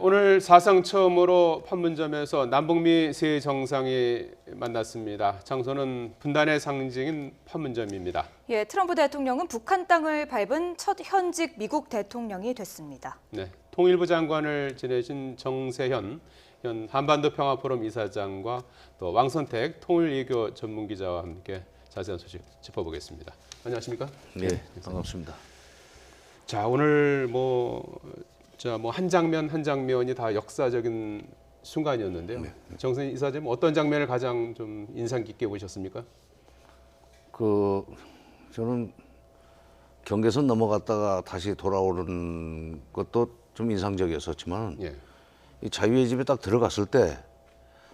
오늘 사상 처음으로 판문점에서 남북미 세 정상이 만났습니다. 장소는 분단의 상징인 판문점입니다. 예, 트럼프 대통령은 북한 땅을 밟은 첫 현직 미국 대통령이 됐습니다. 네, 통일부 장관을 지내신 정세현 현 한반도 평화포럼 이사장과 또 왕선택 통일외교 전문기자와 함께 자세한 소식 짚어보겠습니다. 안녕하십니까? 네, 반갑습니다. 자, 오늘 한 장면 한 장면이 다 역사적인 순간이었는데요. 네. 정세현 이사장님 어떤 장면을 가장 좀 인상 깊게 보셨습니까? 저는 경계선 넘어갔다가 다시 돌아오는 것도 좀 인상적이었었지만 예. 이 자유의 집에 딱 들어갔을 때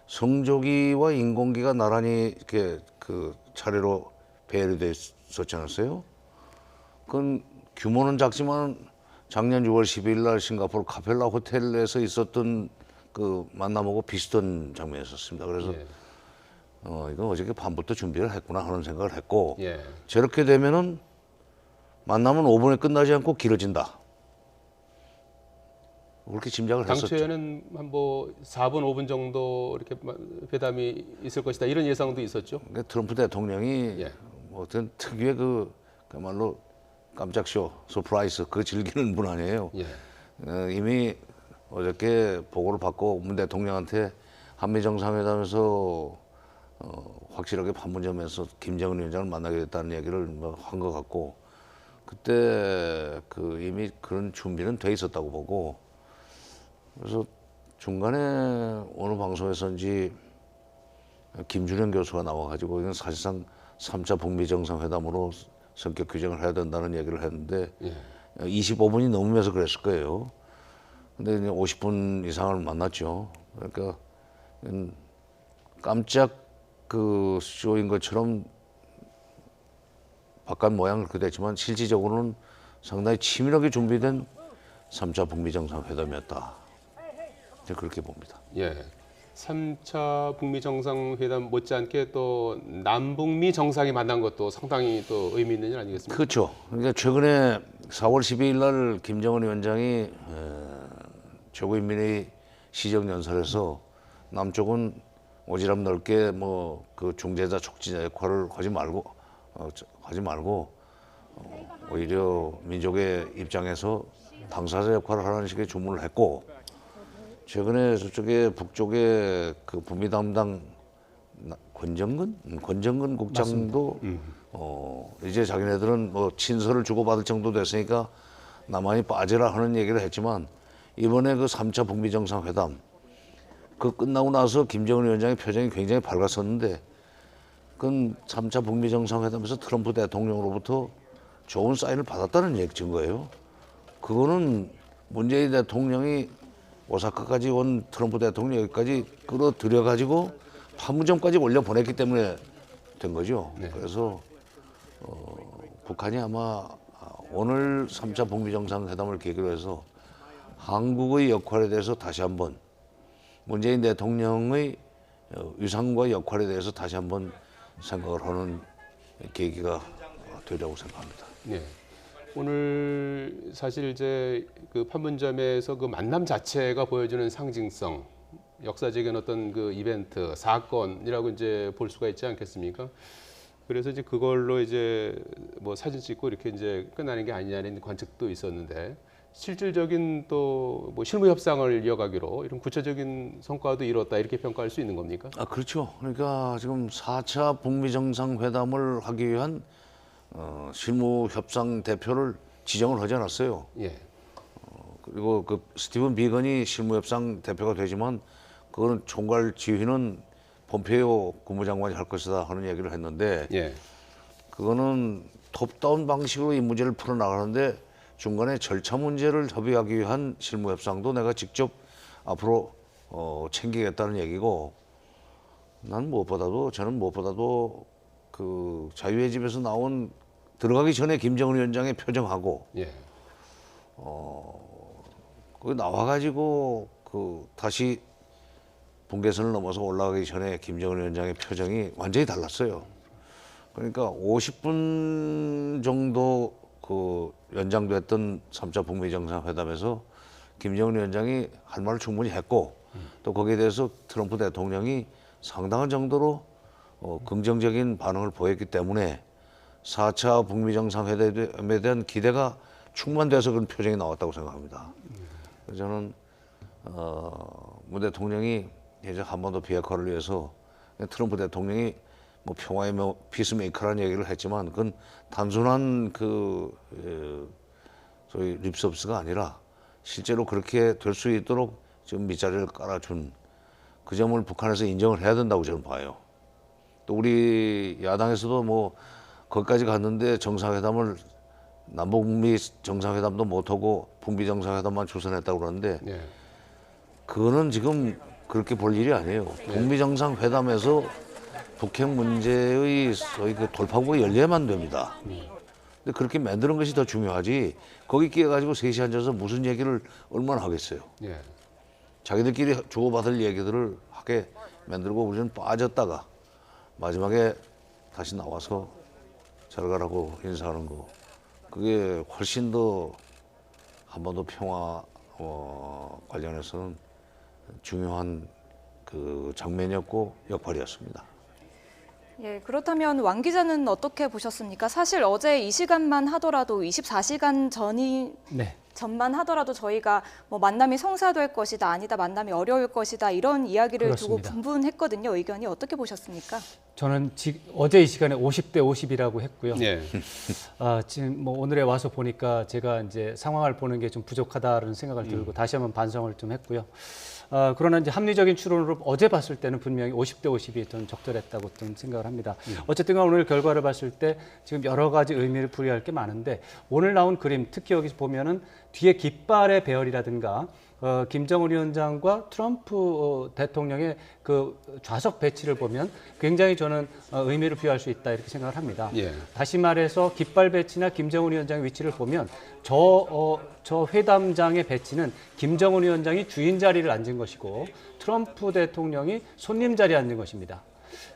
성조기와 인공기가 나란히 이렇게 그 차례로 배열이 돼 있었지 않았어요? 그건 규모는 작지만 작년 6월 12일 날 싱가포르 카펠라 호텔에서 있었던 그 만남하고 비슷한 장면이었습니다. 그래서 예. 이건 어저께 밤부터 준비를 했구나 하는 생각을 했고 예. 저렇게 되면은 만남은 5분에 끝나지 않고 길어진다. 그렇게 짐작을 했었죠. 당초에는 한 4분, 5분 정도 이렇게 회담이 있을 것이다 이런 예상도 있었죠. 그러니까 트럼프 대통령이 예. 어떤 특유의 그야말로 깜짝 쇼, 서프라이즈 그거 즐기는 분 아니에요. 예. 이미 어저께 보고를 받고 문 대통령한테 한미 정상회담에서 확실하게 판문점에서 김정은 위원장을 만나게 됐다는 얘기를 한 것 같고 그때 이미 그런 준비는 돼 있었다고 보고 그래서 중간에 어느 방송에서인지 김준영 교수가 나와가지고 이건 사실상 3차 북미 정상회담으로 성격 규정을 해야 된다는 얘기를 했는데 예. 25분이 넘으면서 그랬을 거예요. 근데 이제 50분 이상을 만났죠. 그러니까 깜짝 쇼인 것처럼 바깥 모양은 그렇게 됐지만 실질적으로는 상당히 치밀하게 준비된 3차 북미 정상회담이었다. 그렇게 봅니다. 예. 3차 북미 정상회담 못지않게 또 남북미 정상이 만난 것도 상당히 또 의미 있는 일 아니겠습니까? 그렇죠. 그러니까 최근에 4월 12일 날 김정은 위원장이 최고인민회의 시정연설에서 남쪽은 오지랖 넓게 그 중재자 촉진자 역할을 하지 말고 오히려 민족의 입장에서 당사자 역할을 하는 식의 주문을 했고 최근에 저쪽에 북쪽에 그 북미 담당 권정근 국장도 이제 자기네들은 친서를 주고받을 정도 됐으니까 남한이 빠지라 하는 얘기를 했지만 이번에 그 3차 북미 정상회담 그 끝나고 나서 김정은 위원장의 표정이 굉장히 밝았었는데 그건 3차 북미 정상회담에서 트럼프 대통령으로부터 좋은 사인을 받았다는 얘기 증거예요. 그거는 문재인 대통령이 오사카까지 온 트럼프 대통령 여기까지 끌어들여가지고 판문점까지 올려 보냈기 때문에 된 거죠. 네. 그래서 북한이 아마 오늘 3차 북미 정상회담을 계기로 해서 한국의 역할에 대해서 다시 한번 문재인 대통령의 위상과 역할에 대해서 다시 한번 생각을 하는 계기가 되리라고 생각합니다. 네. 오늘 사실 이제 그 판문점에서 그 만남 자체가 보여주는 상징성, 역사적인 어떤 그 이벤트, 사건이라고 이제 볼 수가 있지 않겠습니까? 그래서 이제 그걸로 이제 사진 찍고 이렇게 이제 끝나는 게 아니냐는 관측도 있었는데 실질적인 또 실무 협상을 이어가기로 이런 구체적인 성과도 이뤘다 이렇게 평가할 수 있는 겁니까? 그렇죠. 그러니까 지금 4차 북미 정상회담을 하기 위한 실무 협상 대표를 지정을 하지 않았어요. 예. 그리고 그 스티븐 비건이 실무 협상 대표가 되지만 그거는 총괄 지휘는 폼페이오 국무장관이 할 것이다 하는 얘기를 했는데 예. 그거는 톱다운 방식으로 이 문제를 풀어나가는데 중간에 절차 문제를 협의하기 위한 실무 협상도 내가 직접 앞으로 챙기겠다는 얘기고 저는 무엇보다도 그 자유의 집에서 나온 들어가기 전에 김정은 위원장의 표정하고 예. 그 나와가지고 다시 분계선을 넘어서 올라가기 전에 김정은 위원장의 표정이 완전히 달랐어요. 그러니까 50분 정도 연장됐던 3차 북미 정상회담에서 김정은 위원장이 할 말을 충분히 했고 또 거기에 대해서 트럼프 대통령이 상당한 정도로 긍정적인 반응을 보였기 때문에 4차 북미 정상회담에 대한 기대가 충만돼서 그런 표정이 나왔다고 생각합니다. 그래서 저는 문 대통령이 이제 한반도 비핵화를 위해서 트럼프 대통령이 뭐 평화의 피스메이커라는 얘기를 했지만 그건 단순한 소위 립서비스가 아니라 실제로 그렇게 될 수 있도록 지금 밑자리를 깔아준 그 점을 북한에서 인정을 해야 된다고 저는 봐요. 또 우리 야당에서도 뭐 거기까지 갔는데 정상회담을 남북미 정상회담도 못하고 북미 정상회담만 추선했다고 그러는데 예. 그거는 지금 그렇게 볼 일이 아니에요. 북미 정상회담에서 북핵 문제의 소위 그 돌파구가 열려야만 됩니다. 근데 그렇게 만드는 것이 더 중요하지. 거기 끼어가지고 셋이 앉아서 무슨 얘기를 얼마나 하겠어요. 예. 자기들끼리 주고받을 얘기들을 하게 만들고 우리는 빠졌다가 마지막에 다시 나와서 잘 가라고 인사하는 거. 그게 훨씬 더 한반도 평화 관련해서는 중요한 그 장면이었고 역할이었습니다. 예, 그렇다면 왕 기자는 어떻게 보셨습니까? 사실 어제 이 시간만 하더라도 24시간 전만 하더라도 저희가 뭐 만남이 성사될 것이다, 아니다, 만남이 어려울 것이다 이런 이야기를 그렇습니다. 두고 분분했거든요. 의견이 어떻게 보셨습니까? 저는 어제 이 시간에 50대 50이라고 했고요. 예. 지금 뭐 오늘에 와서 보니까 제가 이제 상황을 보는 게 좀 부족하다는 생각을 들고 다시 한번 반성을 좀 했고요. 그러나 이제 합리적인 추론으로 어제 봤을 때는 분명히 50대 50이 좀 적절했다고 좀 생각을 합니다. 어쨌든 오늘 결과를 봤을 때 지금 여러 가지 의미를 부여할 게 많은데 오늘 나온 그림 특히 여기서 보면은 뒤에 깃발의 배열이라든가 김정은 위원장과 트럼프 대통령의 그 좌석 배치를 보면 굉장히 저는 의미를 부여할 수 있다 이렇게 생각을 합니다. 예. 다시 말해서 깃발 배치나 김정은 위원장의 위치를 보면 저 회담장의 배치는 김정은 위원장이 주인 자리를 앉은 것이고 트럼프 대통령이 손님 자리에 앉은 것입니다.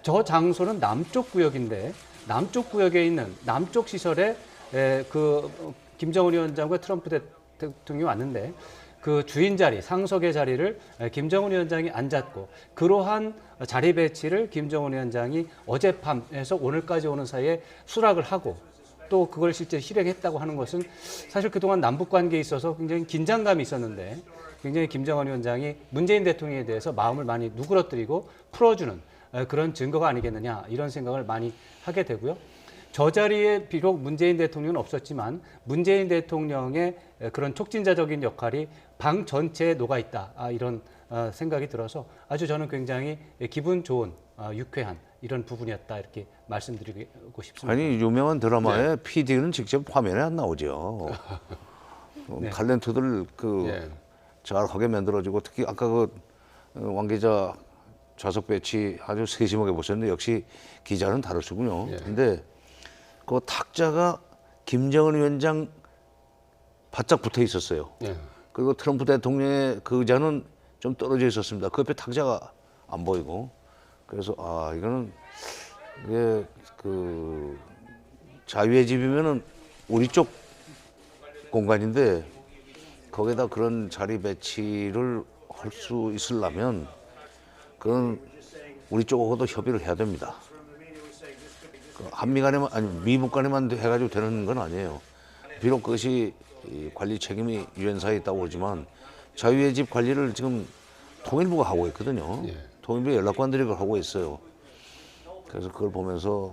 저 장소는 남쪽 구역인데 남쪽 구역에 있는 남쪽 시설에 김정은 위원장과 트럼프 대통령이 왔는데 그 주인 자리, 상석의 자리를 김정은 위원장이 앉았고 그러한 자리 배치를 김정은 위원장이 어젯밤에서 오늘까지 오는 사이에 수락을 하고 또 그걸 실제 실행했다고 하는 것은 사실 그동안 남북 관계에 있어서 굉장히 긴장감이 있었는데 굉장히 김정은 위원장이 문재인 대통령에 대해서 마음을 많이 누그러뜨리고 풀어주는 그런 증거가 아니겠느냐 이런 생각을 많이 하게 되고요. 저 자리에 비록 문재인 대통령은 없었지만 문재인 대통령의 그런 촉진자적인 역할이 방 전체에 녹아있다 이런 생각이 들어서 아주 저는 굉장히 기분 좋은 유쾌한 이런 부분이었다 이렇게 말씀드리고 싶습니다. 아니 유명한 드라마에 PD는 직접 화면에 안 나오죠. 네. 탤런트들 잘하게 만들어지고 특히 아까 왕 기자 좌석 배치 아주 세심하게 보셨는데 역시 기자는 다르시군요. 근데 그 탁자가 김정은 위원장 바짝 붙어 있었어요. 예. 그리고 트럼프 대통령의 그 의자는 좀 떨어져 있었습니다. 그 옆에 탁자가 안 보이고 그래서 이거는 이게 그 자유의 집이면은 우리 쪽 공간인데 거기다 그런 자리 배치를 할 수 있으려면 그건 우리 쪽하고도 협의를 해야 됩니다. 한미 간에만 아니 미국 간에만 해가지고 되는 건 아니에요. 비록 그것이 관리 책임이 유엔사에 있다고 하지만 자유의 집 관리를 지금 통일부가 하고 있거든요. 통일부 연락관들이 그걸 하고 있어요. 그래서 그걸 보면서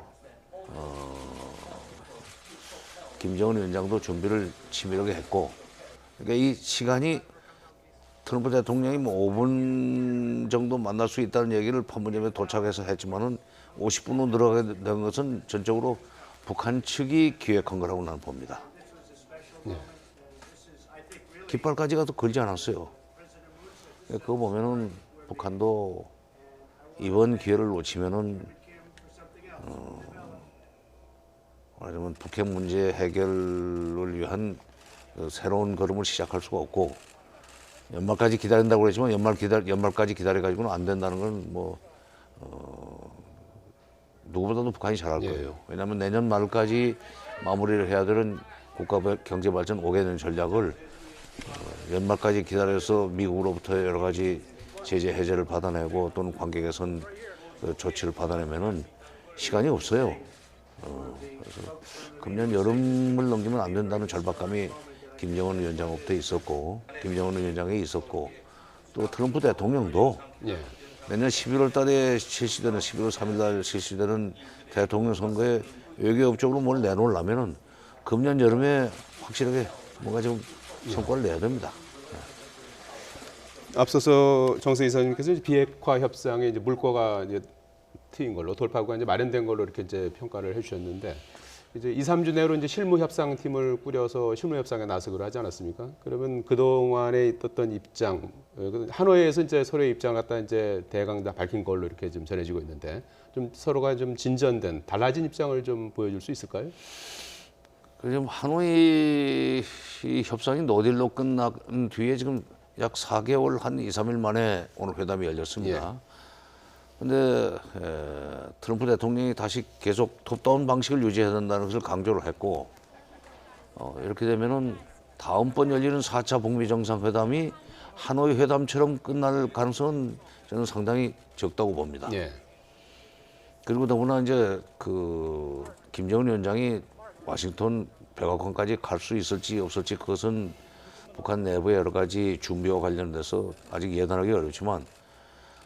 김정은 위원장도 준비를 치밀하게 했고, 그러니까 이 시간이 트럼프 대통령이 뭐 5분 정도 만날 수 있다는 얘기를 판문점에 도착해서 했지만은 50분으로 늘어가게 된 것은 전적으로 북한 측이 기획한 거라고 나는 봅니다. 깃발까지 가도 걸지 않았어요. 그거 보면은 북한도 이번 기회를 놓치면은 말하자면 북핵 문제 해결을 위한 새로운 걸음을 시작할 수가 없고 연말까지 기다린다고 그랬지만 연말까지 기다려가지고는 안 된다는 건 뭐 누구보다도 북한이 잘할 거예요. 왜냐하면 내년 말까지 마무리를 해야 되는 국가 경제 발전 5개년 전략을 연말까지 기다려서 미국으로부터 여러 가지 제재 해제를 받아내고 또는 관계 개선 그 조치를 받아내면은 시간이 없어요. 그래서 금년 여름을 넘기면 안 된다는 절박감이 김정은 위원장부터 있었고, 김정은 위원장이 있었고, 또 트럼프 대통령도 예. 내년 11월 달에 실시되는 11월 3일 날 실시되는 대통령 선거에 외교업적으로 뭘 내놓으려면은 금년 여름에 확실하게 뭔가 좀 성과를 내야 됩니다. 앞서서 정세 이사님께서 이제 비핵화 협상에 이제 물꼬가 이제 트인 걸로 돌파구가 이제 마련된 걸로 이렇게 이제 평가를 해주셨는데 이제 2, 3주 내로 이제 실무 협상팀을 꾸려서 실무 협상에 나서기로 하지 않았습니까? 그러면 그 동안에 있었던 입장, 하노이에서 이제 서로의 입장 갖다 이제 대강 다 밝힌 걸로 이렇게 좀 전해지고 있는데 좀 서로가 좀 진전된 달라진 입장을 좀 보여줄 수 있을까요? 지금 하노이 협상이 노딜로 끝난 뒤에 지금 약 4개월 한 2, 3일 만에 오늘 회담이 열렸습니다. 근데 트럼프 대통령이 다시 계속 톱다운 방식을 유지해야 된다는 것을 강조를 했고 이렇게 되면은 다음번 열리는 4차 북미 정상회담이 하노이 회담처럼 끝날 가능성은 저는 상당히 적다고 봅니다. 예. 그리고 더구나 이제 그 김정은 위원장이 워싱턴 백악관까지 갈 수 있을지 없을지 그것은 북한 내부의 여러 가지 준비와 관련돼서 아직 예단하기 어렵지만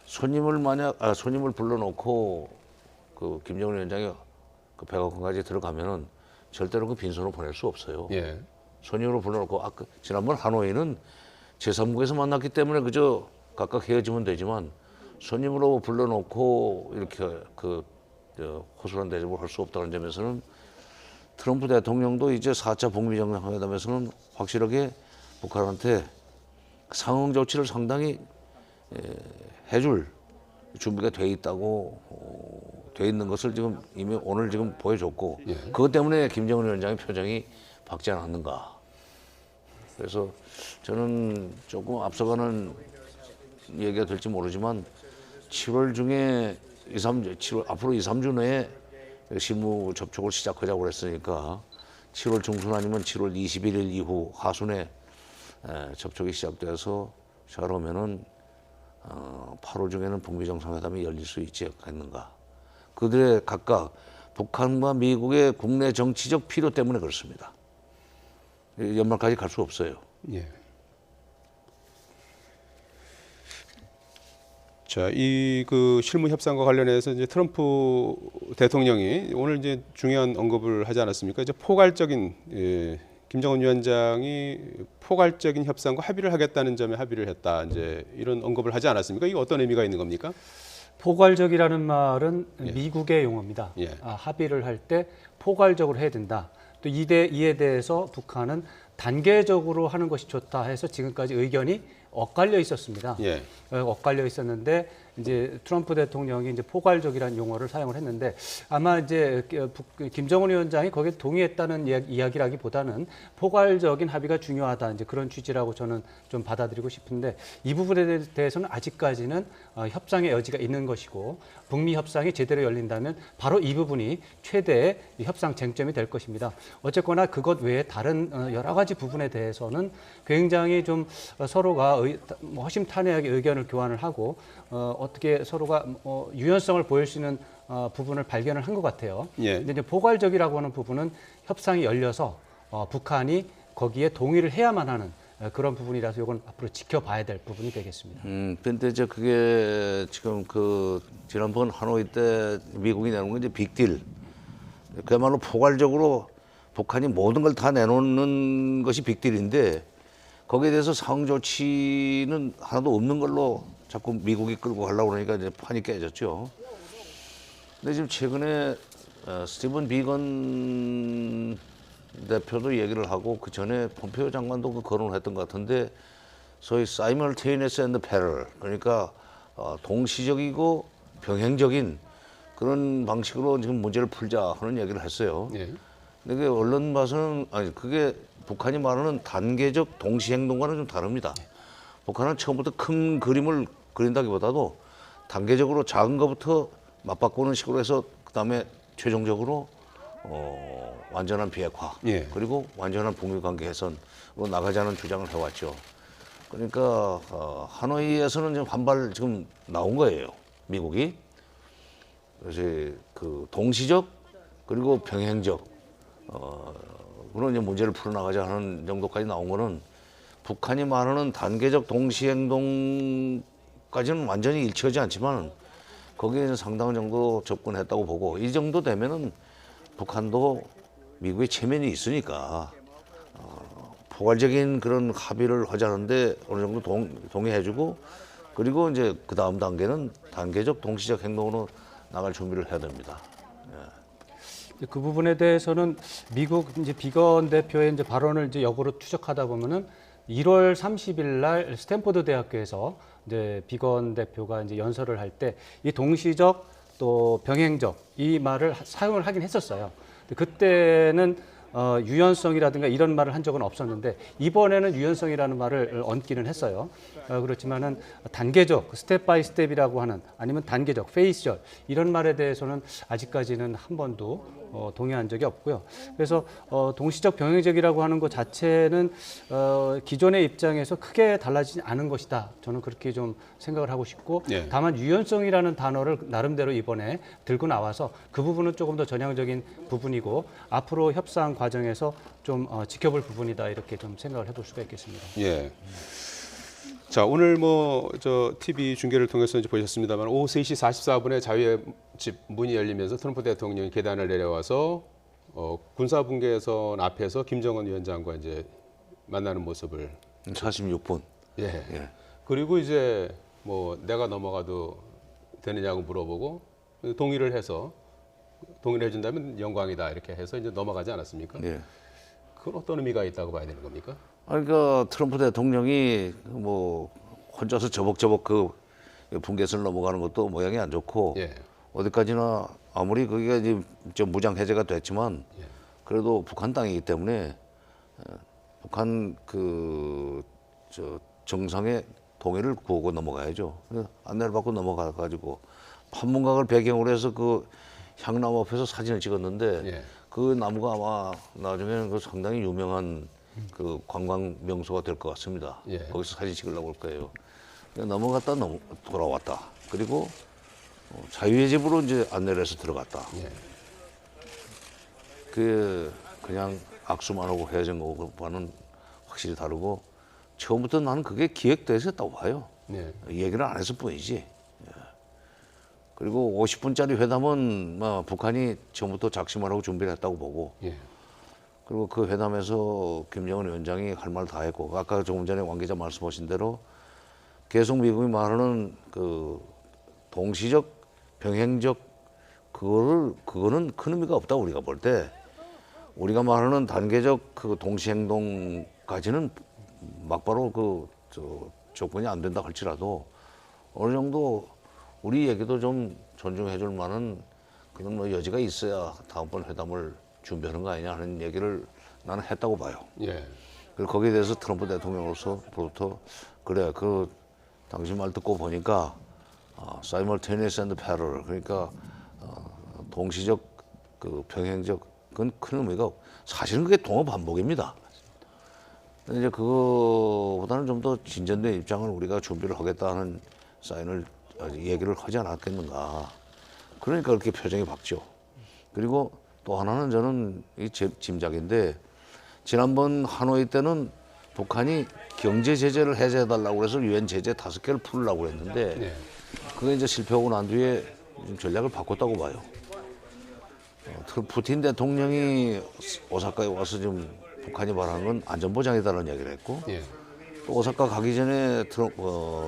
손님을 불러놓고 그 김정은 위원장이 그 백악관까지 들어가면은 절대로 그 빈손으로 보낼 수 없어요. 예. 손님으로 불러놓고 지난번 하노이는 제3국에서 만났기 때문에 그저 각각 헤어지면 되지만 손님으로 불러놓고 이렇게 호술한 대접을 할 수 없다는 점에서는 트럼프 대통령도 이제 4차 북미 정상회담에서는 확실하게 북한한테 상응 조치를 상당히 해줄 준비가 돼 있다고 돼 있는 것을 지금 이미 오늘 지금 보여줬고 그것 때문에 김정은 위원장의 표정이 밝지 않았는가. 그래서 저는 조금 앞서가는 얘기가 될지 모르지만 7월 중에 7월 앞으로 2, 3주 내에 실무 접촉을 시작하자고 그랬으니까 7월 중순 아니면 7월 21일 이후 하순에 접촉이 시작돼서 그러면은 8월 중에는 북미 정상회담이 열릴 수 있지 않겠는가. 그들의 각각 북한과 미국의 국내 정치적 필요 때문에 그렇습니다. 연말까지 갈 수 없어요. 예. 자, 이 그 실무 협상과 관련해서 이제 트럼프 대통령이 오늘 이제 중요한 언급을 하지 않았습니까? 이제 포괄적인 김정은 위원장이 포괄적인 협상과 합의를 하겠다는 점에 합의를 했다. 이제 이런 언급을 하지 않았습니까? 이게 어떤 의미가 있는 겁니까? 포괄적이라는 말은 미국의 용어입니다. 예. 합의를 할 때 포괄적으로 해야 된다. 또 이에 대해서 북한은 단계적으로 하는 것이 좋다 해서 지금까지 의견이 엇갈려 있었습니다. 예. 엇갈려 있었는데 이제 트럼프 대통령이 이제 포괄적이라는 용어를 사용을 했는데 아마 이제 김정은 위원장이 거기에 동의했다는 이야기라기보다는 포괄적인 합의가 중요하다 이제 그런 취지라고 저는 좀 받아들이고 싶은데 이 부분에 대해서는 아직까지는 협상의 여지가 있는 것이고 북미 협상이 제대로 열린다면 바로 이 부분이 최대의 협상 쟁점이 될 것입니다. 어쨌거나 그것 외에 다른 여러 가지 부분에 대해서는 굉장히 좀 서로가 허심탄회하게 의견을 교환을 하고 어떻게 서로가 유연성을 보일 수 있는 부분을 발견을 한 것 같아요. 예. 근데 이제 포괄적이라고 하는 부분은 협상이 열려서 북한이 거기에 동의를 해야만 하는 그런 부분이라서 이건 앞으로 지켜봐야 될 부분이 되겠습니다. 근데 이제 그게 지금 그 지난번 하노이 때 미국이 내놓은 건 이제 빅딜. 그야말로 포괄적으로 북한이 모든 걸 다 내놓는 것이 빅딜인데 거기에 대해서 상응 조치는 하나도 없는 걸로 자꾸 미국이 끌고 가려고 그러니까 이제 판이 깨졌죠. 근데 지금 최근에 스티븐 비건 대표도 얘기를 하고 그 전에 폼페이오 장관도 그 거론을 했던 것 같은데 소위 simultaneous and parallel 그러니까 동시적이고 병행적인 그런 방식으로 지금 문제를 풀자 하는 얘기를 했어요. 예. 근데 그 언론 봐서는 그게 북한이 말하는 단계적 동시 행동과는 좀 다릅니다. 북한은 처음부터 큰 그림을 그린다기보다도 단계적으로 작은 것부터 맞바꾸는 식으로 해서 그다음에 최종적으로 완전한 비핵화 예. 그리고 완전한 북미 관계 개선으로 나가자는 주장을 해왔죠. 그러니까 하노이에서는 지금 한발 지금 나온 거예요. 미국이. 그래서 그 동시적 그리고 병행적 그런 이제 문제를 풀어나가자 하는 정도까지 나온 거는 북한이 말하는 단계적 동시행동까지는 완전히 일치하지 않지만 거기에는 상당한 정도 접근했다고 보고 이 정도 되면은 북한도 미국의 체면이 있으니까 포괄적인 그런 합의를 하자는데 어느 정도 동의해주고 그리고 이제 그 다음 단계는 단계적 동시적 행동으로 나갈 준비를 해야 됩니다. 그 부분에 대해서는 미국 이제 비건 대표의 이제 발언을 이제 역으로 추적하다 보면은 1월 30일 날 스탠포드 대학교에서 이제 비건 대표가 이제 연설을 할 때 이 동시적 또 병행적 이 말을 사용을 하긴 했었어요. 근데 그때는 유연성이라든가 이런 말을 한 적은 없었는데 이번에는 유연성이라는 말을 얹기는 했어요. 그렇지만은 단계적 스텝 바이 스텝이라고 하는 아니면 단계적 페이셜 이런 말에 대해서는 아직까지는 한 번도 동의한 적이 없고요. 그래서 동시적 병행적이라고 하는 것 자체는 기존의 입장에서 크게 달라지지 않은 것이다. 저는 그렇게 좀 생각을 하고 싶고 예. 다만 유연성이라는 단어를 나름대로 이번에 들고 나와서 그 부분은 조금 더 전향적인 부분이고 앞으로 협상 과정에서 좀 지켜볼 부분이다 이렇게 좀 생각을 해볼 수가 있겠습니다. 예. 자, 오늘 뭐 저 TV 중계를 통해서 이제 보셨습니다만 오후 3시 44분에 자유의 집 문이 열리면서 트럼프 대통령이 계단을 내려와서 군사분계선 앞에서 김정은 위원장과 이제 만나는 모습을 46분. 예. 예. 그리고 이제 뭐 내가 넘어가도 되느냐고 물어보고 동의를 해준다면 영광이다 이렇게 해서 이제 넘어가지 않았습니까? 예. 그건 어떤 의미가 있다고 봐야 되는 겁니까? 그러니까 트럼프 대통령이 뭐 혼자서 저벅저벅 그 분계선을 넘어가는 것도 모양이 안 좋고 예. 어디까지나 아무리 그게 이제 좀 무장 해제가 됐지만 예. 그래도 북한 땅이기 때문에 북한 저 정상의 동의를 구하고 넘어가야죠. 안내를 받고 넘어가 가지고 판문각을 배경으로 해서 그 향나무 앞에서 사진을 찍었는데 예. 그 나무가 아마 나중에는 그 상당히 유명한 그 관광 명소가 될 것 같습니다. 예. 거기서 사진 찍으려고 할 거예요. 넘어갔다 돌아왔다. 그리고 자유의 집으로 이제 안내를 해서 들어갔다. 예. 그냥 악수만 하고 헤어진 거와는 확실히 다르고 처음부터 나는 그게 기획돼서 했다고 봐요. 네. 얘기를 안 했을 뿐이지. 그리고 50분짜리 회담은 북한이 처음부터 작심을 하고 준비를 했다고 보고 예. 그리고 그 회담에서 김정은 위원장이 할 말 다 했고 아까 조금 전에 왕 기자 말씀하신 대로 계속 미국이 말하는 그 동시적 병행적 그거는 큰 의미가 없다 우리가 볼 때 우리가 말하는 단계적 그 동시행동까지는 막바로 조건이 안 된다 할지라도 어느 정도 우리 얘기도 좀 존중해 줄 만한 그런 뭐 여지가 있어야 다음번 회담을 준비하는 거 아니냐 하는 얘기를 나는 했다고 봐요. 예. 그리고 거기에 대해서 트럼프 대통령으로서부터 그래 당신 말 듣고 보니까 simultaneous and parallel 그러니까 동시적 그 병행적 그건 큰 의미가 사실은 그게 동어 반복입니다. 근데 이제 그거보다는 좀 더 진전된 입장을 우리가 준비를 하겠다는 사인을 얘기를 하지 않았겠는가. 그러니까 그렇게 표정이 밝죠. 그리고 또 하나는 저는 이 짐작인데 지난번 하노이 때는 북한이 경제 제재를 해제해달라고 해서 유엔 제재 5개를 풀으려고 했는데 네. 그게 이제 실패하고 난 뒤에 전략을 바꿨다고 봐요. 푸틴 대통령이 오사카에 와서 지금 북한이 바라는 건 안전보장이다라는 얘기를 했고 예. 또 오사카 가기 전에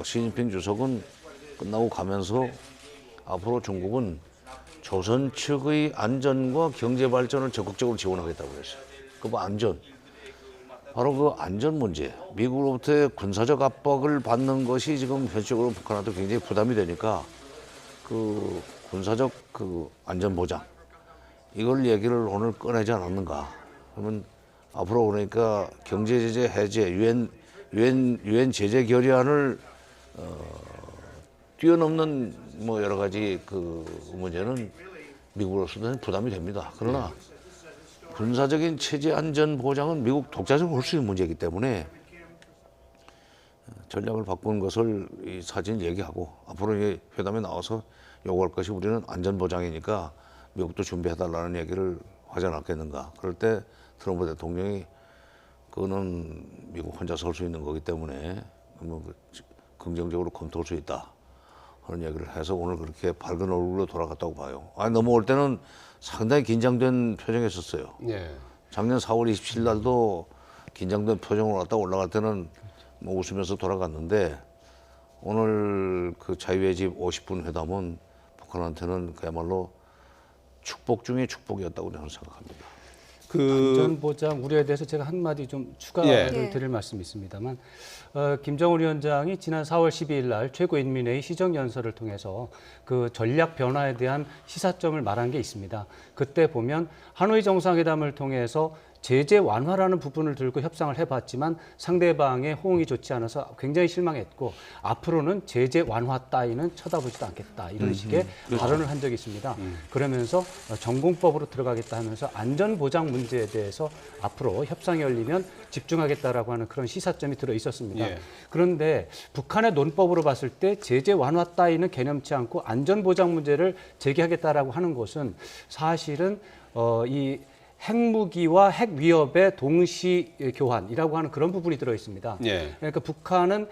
시진핑 주석은 끝나고 가면서 앞으로 중국은 조선 측의 안전과 경제 발전을 적극적으로 지원하겠다고 했어요. 그 뭐 안전. 바로 그 안전 문제. 미국으로부터의 군사적 압박을 받는 것이 지금 현실적으로 북한한테 굉장히 부담이 되니까 그 군사적 그 안전 보장. 이걸 얘기를 오늘 꺼내지 않았는가. 그러면 앞으로 그러니까 경제 제재 해제, 유엔 제재 결의안을 뛰어넘는 뭐 여러 가지 그 문제는 미국으로서는 부담이 됩니다. 그러나 군사적인 체제 안전 보장은 미국 독자적으로 볼 수 있는 문제이기 때문에 전략을 바꾼 것을 이 사진 얘기하고 앞으로 이 회담에 나와서 요구할 것이 우리는 안전 보장이니까 미국도 준비해달라는 얘기를 하지 않았겠는가. 그럴 때 트럼프 대통령이 그거는 미국 혼자 설 수 있는 거기 때문에 뭐 긍정적으로 검토할 수 있다 하는 얘기를 해서 오늘 그렇게 밝은 얼굴로 돌아갔다고 봐요. 아니, 넘어올 때는 상당히 긴장된 표정이었어요. 예. 작년 4월 27일 날도 긴장된 표정으로 갔다 올라갈 때는 뭐 웃으면서 돌아갔는데 오늘 그 자유의 집 50분 회담은 북한한테는 그야말로 축복 중에 축복이었다고 저는 생각합니다. 안전보장 우려에 대해서 제가 한마디 좀 추가를 예. 드릴 말씀이 있습니다만 김정은 위원장이 지난 4월 12일 날 최고인민회의 시정연설을 통해서 그 전략 변화에 대한 시사점을 말한 게 있습니다. 그때 보면 하노이 정상회담을 통해서 제재 완화라는 부분을 들고 협상을 해봤지만 상대방의 호응이 좋지 않아서 굉장히 실망했고 앞으로는 제재 완화 따위는 쳐다보지도 않겠다 이런 식의 발언을 한 적이 있습니다. 그러면서 전공법으로 들어가겠다 하면서 안전보장 문제에 대해서 앞으로 협상이 열리면 집중하겠다라고 하는 그런 시사점이 들어 있었습니다. 예. 그런데 북한의 논법으로 봤을 때 제재 완화 따위는 개념치 않고 안전보장 문제를 제기하겠다라고 하는 것은 사실은 이 핵무기와 핵 위협의 동시 교환이라고 하는 그런 부분이 들어 있습니다. 예. 그러니까 북한은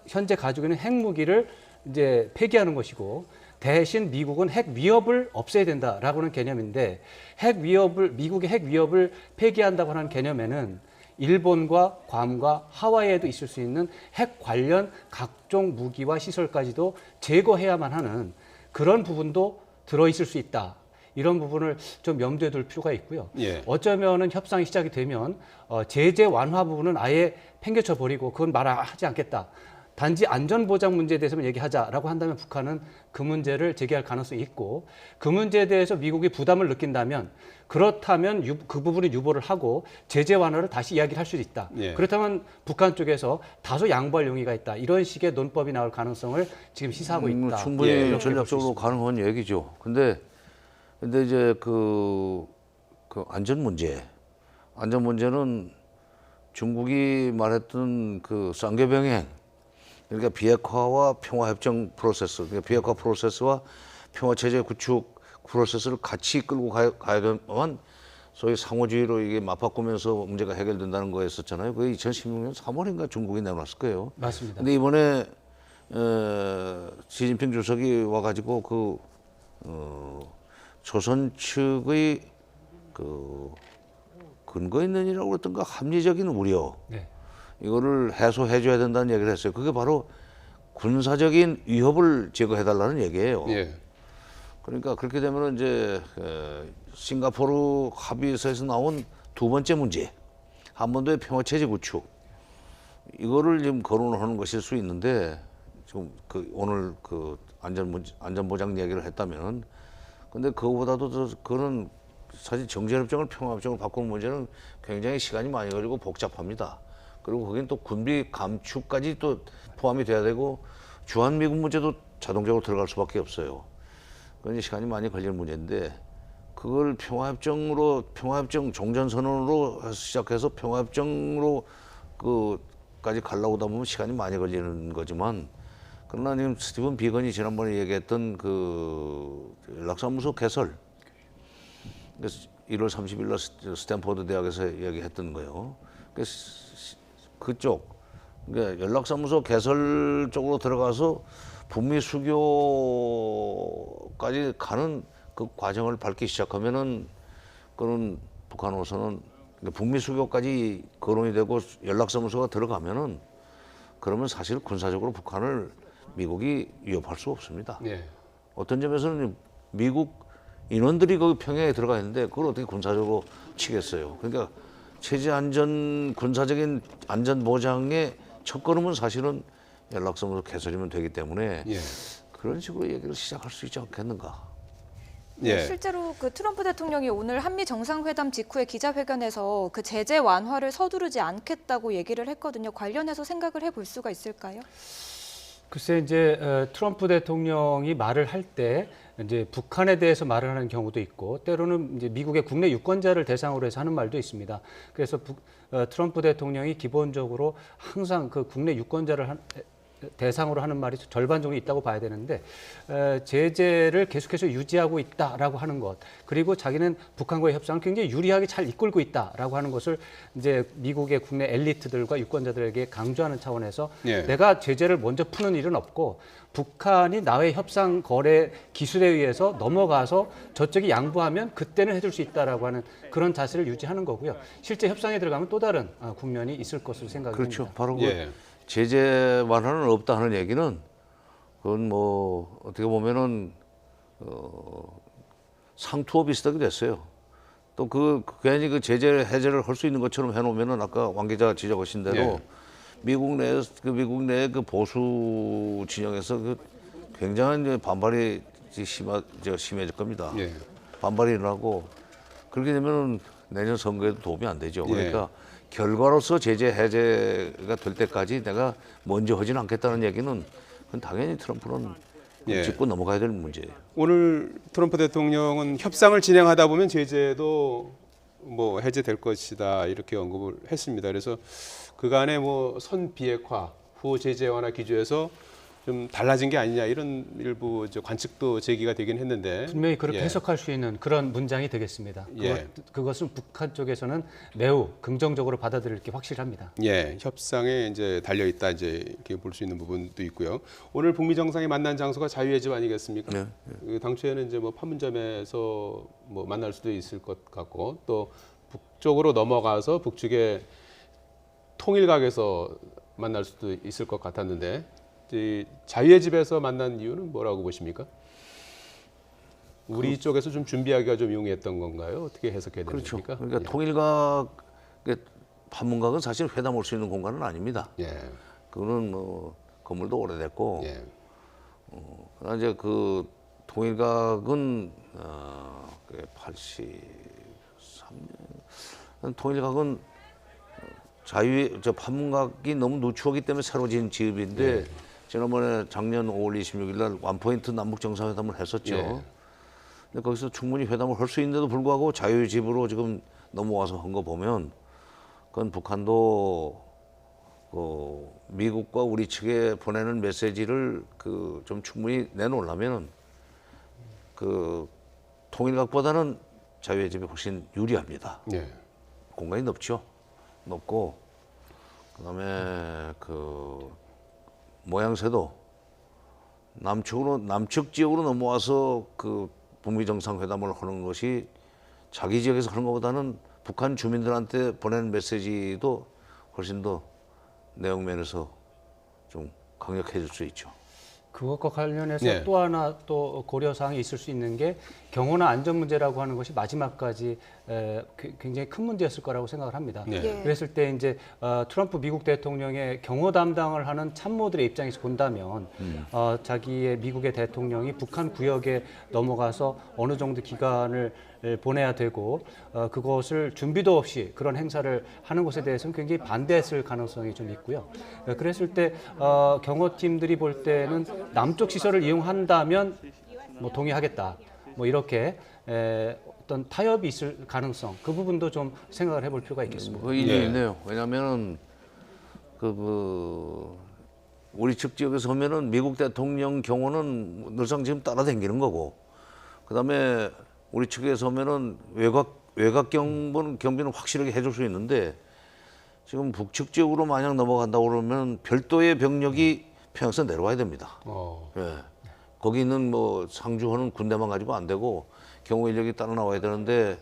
현재 가지고 있는 핵무기를 이제 폐기하는 것이고 대신 미국은 핵 위협을 없애야 된다라고 하는 개념인데 미국의 핵 위협을 폐기한다고 하는 개념에는 일본과 괌과 하와이에도 있을 수 있는 핵 관련 각종 무기와 시설까지도 제거해야만 하는 그런 부분도 들어 있을 수 있다. 이런 부분을 좀 염두에 둘 필요가 있고요. 예. 어쩌면은 협상이 시작이 되면 제재 완화 부분은 아예 팽개쳐 버리고 그건 말하지 않겠다. 단지 안전보장 문제에 대해서만 얘기하자라고 한다면 북한은 그 문제를 제기할 가능성이 있고 그 문제에 대해서 미국이 부담을 느낀다면 그렇다면 그 부분을 유보를 하고 제재 완화를 다시 이야기를 할 수 있다. 예. 그렇다면 북한 쪽에서 다소 양보할 용의가 있다. 이런 식의 논법이 나올 가능성을 지금 시사하고 있다. 충분히 이렇게 볼수 전략적으로 있습니다. 가능한 얘기죠. 근데 이제 그 안전 문제는 중국이 말했던 그 쌍계병행, 그러니까 비핵화와 평화협정 프로세스, 그러니까 비핵화 프로세스와 평화체제 구축 프로세스를 같이 끌고 가야 되면 소위 상호주의로 이게 맞바꾸면서 문제가 해결된다는 거였었잖아요. 그게 2016년 3월인가 중국이 내놨을 거예요. 맞습니다. 근데 이번에 시진핑 주석이 와가지고 조선 측의 그 근거 있는 이라고 그랬던가 합리적인 우려 네. 이거를 해소해줘야 된다는 얘기를 했어요. 그게 바로 군사적인 위협을 제거해달라는 얘기예요. 예. 그러니까 그렇게 되면 이제 싱가포르 합의서에서 나온 두 번째 문제, 한반도의 평화체제 구축 이거를 지금 거론하는 것일 수 있는데 지금 오늘 안전보장 얘기를 했다면은 근데 그거보다도 그거는 사실 정전협정을 평화협정을 바꾸는 문제는 굉장히 시간이 많이 걸리고 복잡합니다. 그리고 거긴 또 군비 감축까지 또 포함이 돼야 되고 주한미군 문제도 자동적으로 들어갈 수밖에 없어요. 그건 시간이 많이 걸리는 문제인데 그걸 평화협정 종전선언으로 시작해서 평화협정으로 까지 가려고 하다 보면 시간이 많이 걸리는 거지만 그러나 지금 스티븐 비건이 지난번에 얘기했던 연락사무소 개설 1월 30일 날 스탠포드 대학에서 얘기했던 거예요. 그쪽 그러니까 연락사무소 개설 쪽으로 들어가서 북미 수교까지 가는 그 과정을 밟기 시작하면은 그런 북한으로서는 북미 수교까지 거론이 되고 연락사무소가 들어가면은 그러면 사실 군사적으로 북한을 미국이 위협할 수 없습니다. 예. 어떤 점에서는 미국 인원들이 거기 평양에 들어가 있는데 그걸 어떻게 군사적으로 치겠어요. 그러니까 체제 안전, 군사적인 안전 보장의 첫걸음은 사실은 연락사무소 개설이면 되기 때문에 예. 그런 식으로 얘기를 시작할 수 있지 않겠는가. 예. 실제로 그 트럼프 대통령이 오늘 한미 정상회담 직후에 기자회견에서 그 제재 완화를 서두르지 않겠다고 얘기를 했거든요. 관련해서 생각을 해볼 수가 있을까요? 글쎄 이제 트럼프 대통령이 말을 할 때 이제 북한에 대해서 말을 하는 경우도 있고 때로는 이제 미국의 국내 유권자를 대상으로 해서 하는 말도 있습니다. 그래서 트럼프 대통령이 기본적으로 항상 그 국내 유권자를 대상으로 하는 말이 절반 정도 있다고 봐야 되는데 제재를 계속해서 유지하고 있다라고 하는 것, 그리고 자기는 북한과의 협상을 굉장히 유리하게 잘 이끌고 있다라고 하는 것을 이제 미국의 국내 엘리트들과 유권자들에게 강조하는 차원에서 예. 내가 제재를 먼저 푸는 일은 없고 북한이 나의 협상 거래 기술에 의해서 넘어가서 저쪽이 양보하면 그때는 해줄 수 있다라고 하는 그런 자세를 유지하는 거고요. 실제 협상에 들어가면 또 다른 국면이 있을 것으로 생각이 그렇죠. 됩니다. 바로 예. 제재 완화는 없다 하는 얘기는 그건 뭐 어떻게 보면은 상투어 비슷하게 됐어요. 또 괜히 그 제재 해제를 할 수 있는 것처럼 해놓으면은 아까 왕 기자 지적하신 대로 예. 미국 내 그 보수 진영에서 그 굉장한 이제 반발이 심해질 겁니다. 예. 반발이 일어나고 그렇게 되면은 내년 선거에도 도움이 안 되죠. 예. 그러니까 결과로서 제재 해제가 될 때까지 내가 먼저 하지는 않겠다는 얘기는 그건 당연히 트럼프는 예. 짚고 넘어가야 될 문제예요. 오늘 트럼프 대통령은 협상을 진행하다 보면 제재도 뭐 해제될 것이다 이렇게 언급을 했습니다. 그래서 그간의 뭐 선비핵화, 후 제재 완화 기조에서 좀 달라진 게 아니냐 이런 일부 관측도 제기가 되긴 했는데 분명히 그렇게 예. 해석할 수 있는 그런 문장이 되겠습니다. 예. 그것은 북한 쪽에서는 매우 긍정적으로 받아들일 게 확실합니다. 예, 협상에 이제 달려 있다 이제 이렇게 볼 수 있는 부분도 있고요. 오늘 북미 정상이 만난 장소가 자유의 집 아니겠습니까? 네, 그 당초에는 이제 뭐 판문점에서 뭐 만날 수도 있을 것 같고 또 북쪽으로 넘어가서 북측의 통일각에서 만날 수도 있을 것 같았는데 이 자유의 집에서 만난 이유는 뭐라고 보십니까? 우리 쪽에서 좀 준비하기가 좀 용이했던 건가요? 어떻게 해석해야 되는 그렇죠. 겁니까? 그러니까 통일각, 판문각은 사실 회담할 수 있는 공간은 아닙니다. 예. 그거는 뭐 건물도 오래됐고, 예. 그러나 이제 그 통일각은 83년 통일각은 판문각이 너무 누추하기 때문에 새로 지은 지읍인데 지난번에 작년 5월 26일 날 원포인트 남북 정상회담을 했었죠. 예. 근데 거기서 충분히 회담을 할 수 있는데도 불구하고 자유의 집으로 지금 넘어와서 한 거 보면 그건 북한도 미국과 우리 측에 보내는 메시지를 좀 충분히 내놓으려면 통일각보다는 자유의 집이 훨씬 유리합니다. 예. 공간이 높고 그다음에 모양새도 남측 지역으로 넘어와서 북미 정상회담을 하는 것이 자기 지역에서 하는 것보다는 북한 주민들한테 보내는 메시지도 훨씬 더 내용면에서 좀 강력해질 수 있죠. 그것과 관련해서 네. 또 하나 또 고려 사항이 있을 수 있는 게 경호나 안전 문제라고 하는 것이 마지막까지 굉장히 큰 문제였을 거라고 생각을 합니다. 네. 예. 그랬을 때 이제 트럼프 미국 대통령의 경호 담당을 하는 참모들의 입장에서 본다면 자기의 미국의 대통령이 북한 구역에 넘어가서 어느 정도 기간을 보내야 되고 그것을 준비도 없이 그런 행사를 하는 것에 대해서는 굉장히 반대했을 가능성이 좀 있고요. 그랬을 때 경호팀들이 볼 때는 남쪽 시설을 이용한다면 뭐 동의하겠다. 뭐 이렇게 어떤 타협이 있을 가능성 그 부분도 좀 생각을 해볼 필요가 있겠습니다. 그 일이 예. 있네요. 왜냐하면은 우리 측 지역에서 하면은 미국 대통령 경호는 늘상 지금 따라다니는 거고, 그다음에 우리 측에서 하면은 외곽 경비는 확실하게 해줄 수 있는데 지금 북측 지역으로 만약 넘어간다고 그러면 별도의 병력이 평양에서 내려와야 됩니다. 예. 거기 있는 뭐 상주하는 군대만 가지고 안 되고 경호 인력이 따라 나와야 되는데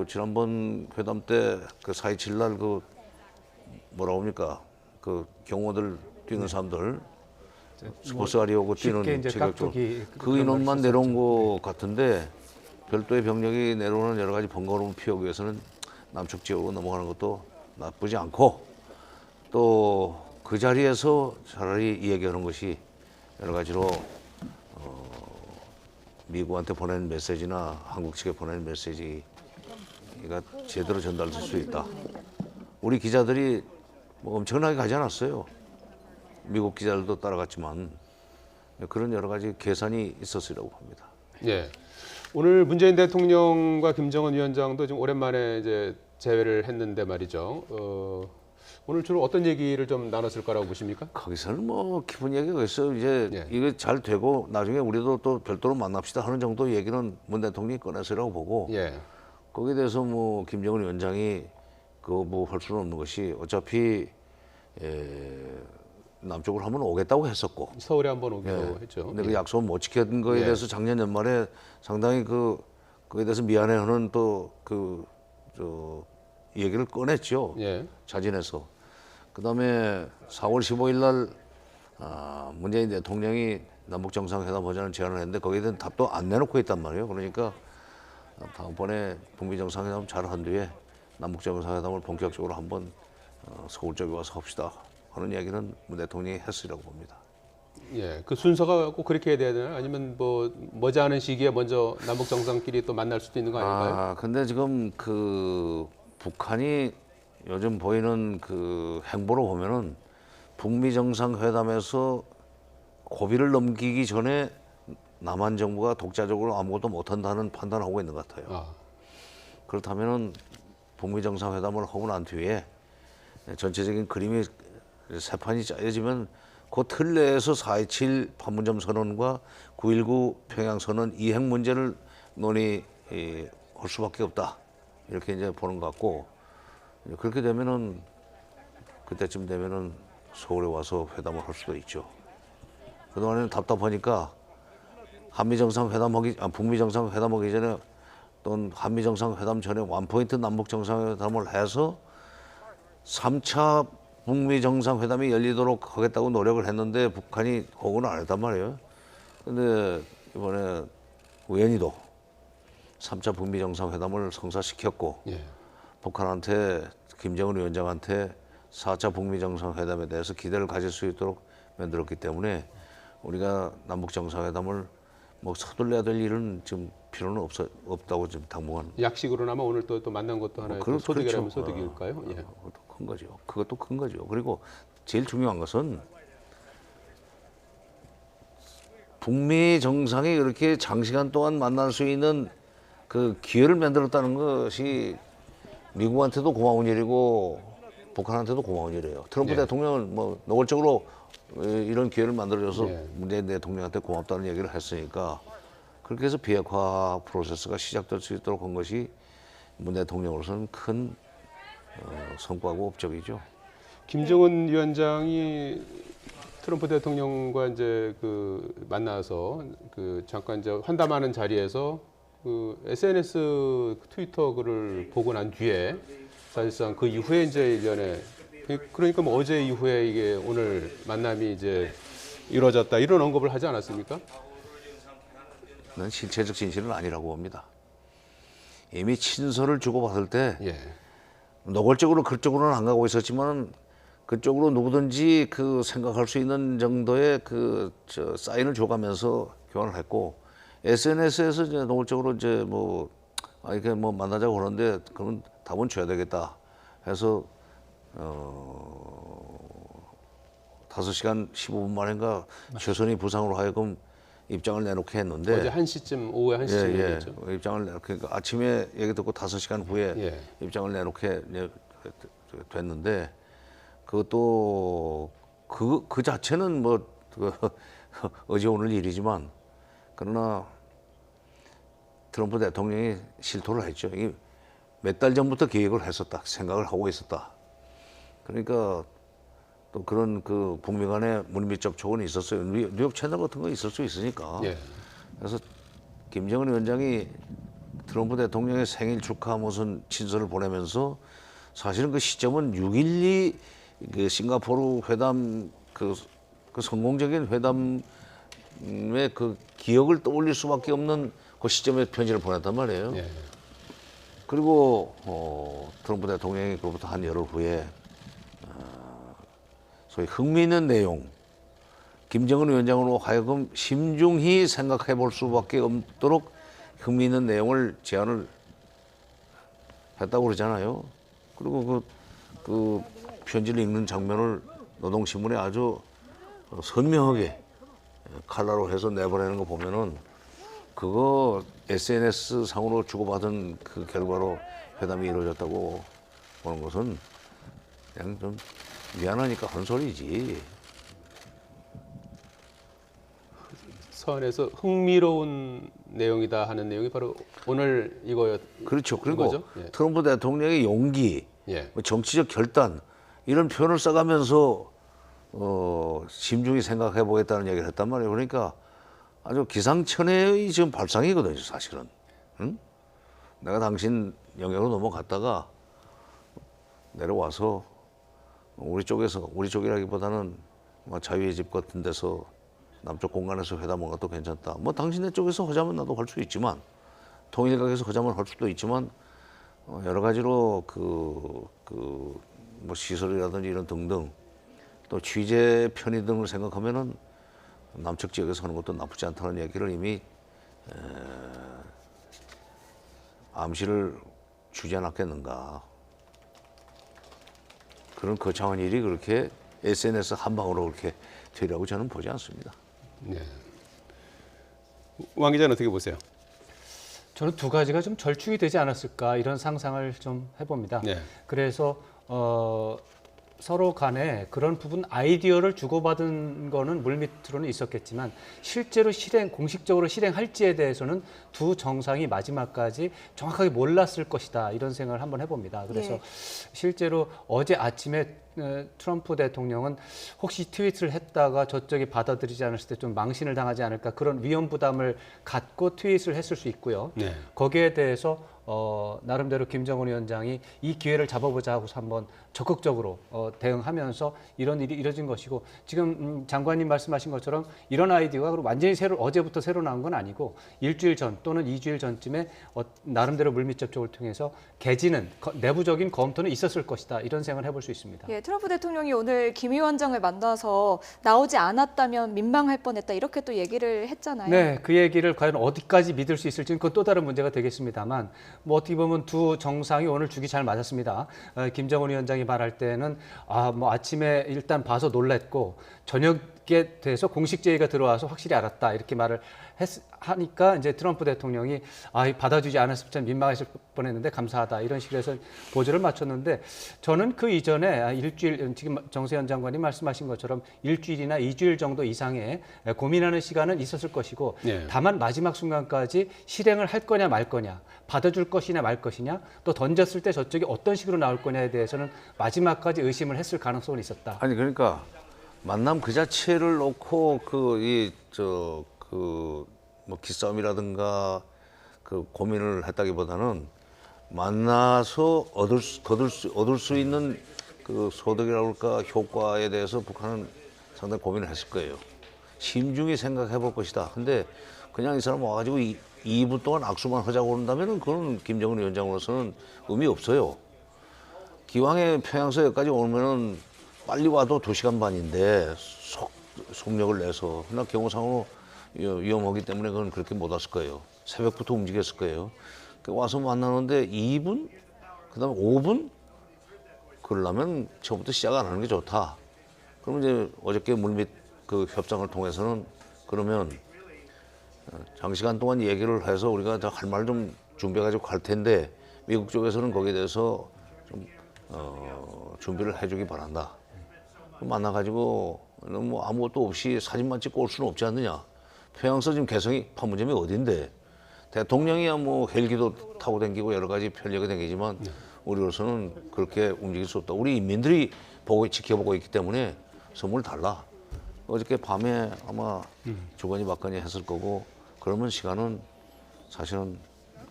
지난번 회담 때 4.27 날 뭐라고 합니까? 경호들 뛰는 사람들 스포츠 하려고 뛰는 쉽게 이제 깍두기 그 인원만 내려온 것 같은데 별도의 병력이 내려오는 여러 가지 번거로움을 피하기 위해서는 남측 지역으로 넘어가는 것도 나쁘지 않고 또 그 자리에서 차라리 이 얘기하는 것이 여러 가지로 미국한테 보내는 메시지나 한국 측에 보내는 메시지가 제대로 전달될 수 있다. 우리 기자들이 뭐 엄청나게 가지 않았어요. 미국 기자들도 따라갔지만 그런 여러 가지 계산이 있었으리라고 봅니다. 예. 오늘 문재인 대통령과 김정은 위원장도 좀 오랜만에 이제 재회를 했는데 말이죠. 오늘 주로 어떤 얘기를 좀 나눴을 거라고 보십니까? 거기서는 뭐 깊은 얘기가 있어요. 이제 예. 이게 잘 되고 나중에 우리도 또 별도로 만납시다 하는 정도 얘기는 문 대통령이 꺼냈으라고 보고 예. 거기에 대해서 뭐 김정은 위원장이 그거 뭐 할 수는 없는 것이 어차피 남쪽으로 한번 오겠다고 했었고 서울에 한번 오기로 했죠. 근데 그 약속 못 지킨 거에 예. 대해서 작년 연말에 상당히 그거에 대해서 미안해하는 또 저 얘기를 꺼냈죠. 예. 자진해서. 그다음에 4월 15일 날 문재인 대통령이 남북 정상회담 하자는 제안을 했는데 거기에 대한 답도 안 내놓고 있단 말이에요. 그러니까 다음번에 북미 정상회담 잘 한 뒤에 남북 정상회담을 본격적으로 한번 서울 쪽에 와서 합시다 하는 이야기는 문 대통령이 했으리라고 봅니다. 예. 그 순서가 꼭 그렇게 해야 되나요? 아니면 뭐 머지않은 시기에 먼저 남북 정상끼리 또 만날 수도 있는 거 아닌가요? 근데 지금 그 북한이 요즘 보이는 그 행보로 보면은 북미 정상회담에서 고비를 넘기기 전에 남한 정부가 독자적으로 아무것도 못한다는 판단을 하고 있는 것 같아요. 그렇다면은 북미 정상회담을 하고 난 뒤에 전체적인 그림이 세 판이 짜여지면 그 틀 내에서 4.27 판문점 선언과 9.19 평양 선언 이행 문제를 논의할 수밖에 없다. 이렇게 이제 보는 것 같고 그렇게 되면은 그때쯤 되면은 서울에 와서 회담을 할 수도 있죠. 그동안에는 답답하니까 북미 정상회담하기 전에 또는 한미 정상회담 전에 원포인트 남북 정상회담을 해서 3차 북미 정상회담이 열리도록 하겠다고 노력을 했는데 북한이 호응을 안 했단 말이에요. 근데 이번에 우연히도 3차 북미 정상회담을 성사시켰고 예. 북한한테 김정은 위원장한테 4차 북미 정상회담에 대해서 기대를 가질 수 있도록 만들었기 때문에 우리가 남북 정상회담을 뭐 서둘러야 될 일은 지금 필요는 없다고 지금 당분간. 약식으로나마 오늘 또 만난 것도 하나의 그렇죠. 소득이라면 소득일까요? 예. 그것도 큰 거죠. 그것도 큰 거죠. 그리고 제일 중요한 것은 북미 정상이 이렇게 장시간 동안 만날 수 있는 그 기회를 만들었다는 것이 미국한테도 고마운 일이고 북한한테도 고마운 일이에요. 트럼프 예. 대통령은 뭐 노골적으로 이런 기회를 만들어줘서 예. 문재인 대통령한테 고맙다는 얘기를 했으니까 그렇게 해서 비핵화 프로세스가 시작될 수 있도록 한 것이 문 대통령으로서는 큰 성과고 업적이죠. 김정은 위원장이 트럼프 대통령과 이제 그 만나서 그 잠깐 이제 환담하는 자리에서 그 SNS 트위터 글을 보고 난 뒤에 사실상 그 이후에 이제 일련의 그러니까 뭐 어제 이후에 이게 오늘 만남이 이제 이루어졌다 이런 언급을 하지 않았습니까? 는 실체적 진실은 아니라고 봅니다. 이미 친서를 주고받을 때 예. 노골적으로 그쪽으로는 안 가고 있었지만 그쪽으로 누구든지 그 생각할 수 있는 정도의 사인을 줘가면서 교환을 했고 SNS에서 이제 노골적으로 이제 이렇게 만나자고 그러는데 그러면 답은 줘야 되겠다 해서 5시간 15분 만인가 최선희 부상으로 하여금 입장을 내놓게 했는데 어제 1시쯤 오후에 1시쯤이었죠. 입장을 그러니까 아침에 얘기 듣고 5시간 후에 입장을 내놓게 됐는데 그것도 그 자체는 어제 오늘 일이지만 그러나 트럼프 대통령이 실토를 했죠. 몇 달 전부터 계획을 했었다, 생각을 하고 있었다. 그러니까 또 그런 북미 간의 물밑 접촉은 있었어요. 뉴욕 채널 같은 거 있을 수 있으니까. 예. 그래서 김정은 위원장이 트럼프 대통령의 생일 축하 무슨 친서를 보내면서 사실은 그 시점은 6.12 그 싱가포르 회담 그 성공적인 회담의 그 기억을 떠올릴 수밖에 없는 그 시점에 편지를 보냈단 말이에요. 예. 그리고 트럼프 대통령이 그로부터 한 열흘 후에 소위 흥미있는 내용, 김정은 위원장으로 하여금 심중히 생각해 볼 수밖에 없도록 흥미있는 내용을 제안을 했다고 그러잖아요. 그리고 그 편지를 읽는 장면을 노동신문에 아주 선명하게 칼라로 해서 내보내는 거 보면은 그거 SNS 상으로 주고받은 그 결과로 회담이 이루어졌다고 보는 것은 그냥 좀 미안하니까 한 소리지. 서한에서 흥미로운 내용이다 하는 내용이 바로 오늘 이거였. 그렇죠. 그리고 이거죠? 예. 트럼프 대통령의 용기, 예. 뭐 정치적 결단 이런 표현을 써가면서 심중히 생각해 보겠다는 얘기를 했단 말이에요. 그러니까 아주 기상천외의 지금 발상이거든요, 사실은. 응? 내가 당신 영역으로 넘어갔다가 내려와서 우리 쪽이라기보다는 뭐 자유의 집 같은 데서 남쪽 공간에서 회담한 것도 괜찮다. 뭐 당신네 쪽에서 하자면 나도 할 수 있지만 통일각에서 하자면 할 수도 있지만 여러 가지로 뭐 시설이라든지 이런 등등 또 취재 편의 등을 생각하면은 남측 지역에서 하는 것도 나쁘지 않다는 얘기를 이미 암시를 주지 않았겠는가. 그런 거창한 일이 그렇게 SNS 한 방으로 그렇게 되리라고 저는 보지 않습니다. 네. 왕 기자는 어떻게 보세요? 저는 두 가지가 좀 절충이 되지 않았을까 이런 상상을 좀 해봅니다. 네. 그래서 서로 간에 그런 부분 아이디어를 주고받은 거는 물밑으로는 있었겠지만 실제로 공식적으로 실행할지에 대해서는 두 정상이 마지막까지 정확하게 몰랐을 것이다 이런 생각을 한번 해봅니다. 그래서 예. 실제로 어제 아침에 트럼프 대통령은 혹시 트윗을 했다가 저쪽이 받아들이지 않았을 때 좀 망신을 당하지 않을까 그런 위험 부담을 갖고 트윗을 했을 수 있고요. 네. 거기에 대해서 나름대로 김정은 위원장이 이 기회를 잡아보자 하고서 한번 적극적으로 대응하면서 이런 일이 이뤄진 것이고 지금 장관님 말씀하신 것처럼 이런 아이디어가 완전히 어제부터 새로 나온 건 아니고 일주일 전 또는 2주일 전쯤에 나름대로 물밑 접촉을 통해서 개진은 내부적인 검토는 있었을 것이다 이런 생각을 해볼 수 있습니다. 예, 트럼프 대통령이 오늘 김 위원장을 만나서 나오지 않았다면 민망할 뻔했다 이렇게 또 얘기를 했잖아요. 네, 그 얘기를 과연 어디까지 믿을 수 있을지는 그건 또 다른 문제가 되겠습니다만 뭐 어떻게 보면 두 정상이 오늘 죽이 잘 맞았습니다. 김정은 위원장이 말할 때는 뭐 아침에 일단 봐서 놀랬고 저녁에 돼서 공식 제의가 들어와서 확실히 알았다 이렇게 말을 하니까 이제 트럼프 대통령이 받아주지 않았으면 참 민망했을 뻔했는데 감사하다 이런 식으로 해서 보조를 맞췄는데 저는 그 이전에 일주일 지금 정세현 장관이 말씀하신 것처럼 일주일이나 2주일 정도 이상의 고민하는 시간은 있었을 것이고 네. 다만 마지막 순간까지 실행을 할 거냐 말 거냐 받아줄 것이냐 말 것이냐 또 던졌을 때 저쪽이 어떤 식으로 나올 거냐에 대해서는 마지막까지 의심을 했을 가능성은 있었다. 아니 그러니까 만남 그 자체를 놓고 뭐 기싸움이라든가 그 고민을 했다기보다는 만나서 얻을 수 있는 그 소득이라고 할까 효과에 대해서 북한은 상당히 고민을 했을 거예요. 심중히 생각해 볼 것이다. 근데 그냥 이 사람 와가지고 2분 동안 악수만 하자고 그런다면은 그건 김정은 위원장으로서는 의미 없어요. 기왕에 평양서 여기까지 오면은 빨리 와도 2시간 반인데 속력을 내서 그러나 경우상으로 위험하기 때문에 그건 그렇게 못 왔을 거예요. 새벽부터 움직였을 거예요. 와서 만나는데 2분? 그 다음에 5분? 그러려면 처음부터 시작 안 하는 게 좋다. 그러면 이제 어저께 물밑 그 협상을 통해서는 그러면 장시간 동안 얘기를 해서 우리가 할 말 좀 준비해가지고 갈 텐데 미국 쪽에서는 거기에 대해서 좀 준비를 해주기 바란다. 만나가지고 뭐 아무것도 없이 사진만 찍고 올 수는 없지 않느냐. 평양서 지금 개성이 판문점이 어딘데 대통령이야 뭐 헬기도 타고 다니고 여러 가지 편력이 다니지만 우리로서는 그렇게 움직일 수 없다. 우리 인민들이 지켜보고 있기 때문에 선물 달라. 어저께 밤에 아마 주거니 받거니 했을 거고 그러면 시간은 사실은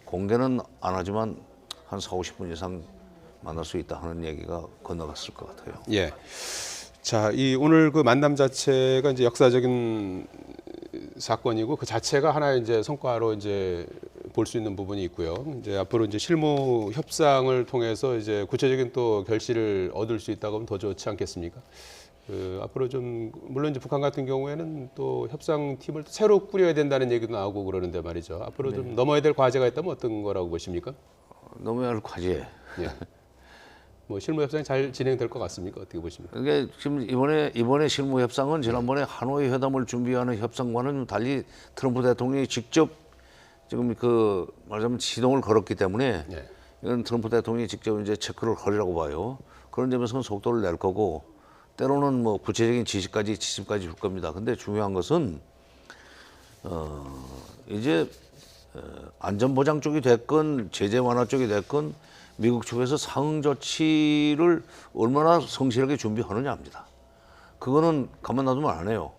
공개는 안 하지만 한 40-50분 이상 만날 수 있다 하는 얘기가 건너갔을 것 같아요. 예. 자, 이 오늘 그 만남 자체가 이제 역사적인 사건이고 그 자체가 하나의 이제 성과로 이제 볼 수 있는 부분이 있고요. 이제 앞으로 이제 실무 협상을 통해서 이제 구체적인 또 결실을 얻을 수 있다고 하면 더 좋지 않겠습니까? 앞으로 좀 물론 이제 북한 같은 경우에는 또 협상팀을 새로 꾸려야 된다는 얘기도 나오고 그러는데 말이죠. 앞으로 좀 넘어야 될 과제가 있다면 어떤 거라고 보십니까? 넘어야 할 과제. 예. 뭐 실무 협상이 잘 진행될 것 같습니까? 어떻게 보십니까? 이게 지금 이번에 실무 협상은 지난번에 하노이 회담을 준비하는 협상과는 달리 트럼프 대통령이 직접 지금 그 말하자면 시동을 걸었기 때문에 예. 이건 트럼프 대통령이 직접 이제 체크를 걸으라고 봐요. 그런 점에서는 속도를 낼 거고 때로는 뭐 구체적인 지시까지 줄 겁니다. 근데 중요한 것은 이제 안전보장 쪽이 됐건 제재 완화 쪽이 됐건 미국 측에서 상응 조치를 얼마나 성실하게 준비하느냐입니다. 그거는 가만 놔두면 안 해요.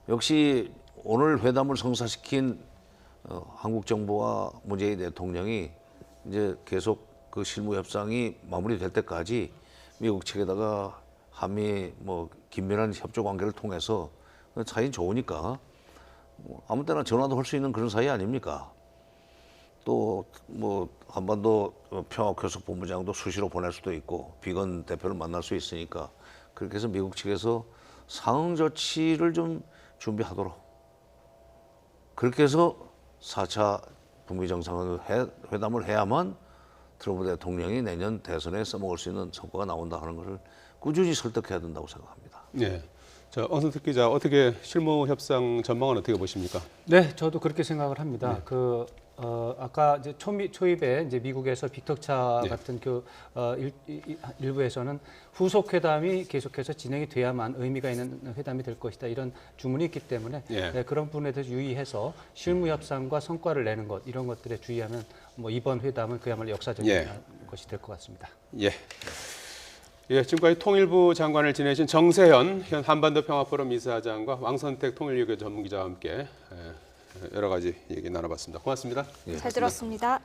역시 오늘 회담을 성사시킨 한국 정부와 문재인 대통령이 이제 계속 그 실무 협상이 마무리될 때까지 미국 측에다가 한미 뭐 긴밀한 협조 관계를 통해서 사이 좋으니까 아무 때나 전화도 할 수 있는 그런 사이 아닙니까? 또 뭐 한반도 평화교섭본부장도 수시로 보낼 수도 있고 비건 대표를 만날 수 있으니까 그렇게 해서 미국 측에서 상응 조치를 좀 준비하도록 그렇게 해서 4차 북미 정상회담을 해야만 트럼프 대통령이 내년 대선에 써먹을 수 있는 성과가 나온다 하는 것을 꾸준히 설득해야 된다고 생각합니다. 예. 자, 엄선택 기자, 어떻게 실무 협상 전망은 어떻게 보십니까? 네, 저도 그렇게 생각을 합니다. 아까 이제 초입에 이제 미국에서 빅터차 네. 같은 일부에서는 후속 회담이 계속해서 진행이 돼야만 의미가 있는 회담이 될 것이다 이런 주문이 있기 때문에 예. 네, 그런 부분에 대해서 유의해서 실무 협상과 성과를 내는 것 이런 것들에 주의하면 뭐 이번 회담은 그야말로 역사적인 예. 것이 될 것 같습니다. 예. 예, 지금까지 통일부 장관을 지내신 정세현 현 한반도 평화포럼 이사장과 왕선택 통일유교 전문기자와 함께 여러 가지 얘기 나눠봤습니다. 고맙습니다. 잘 들었습니다.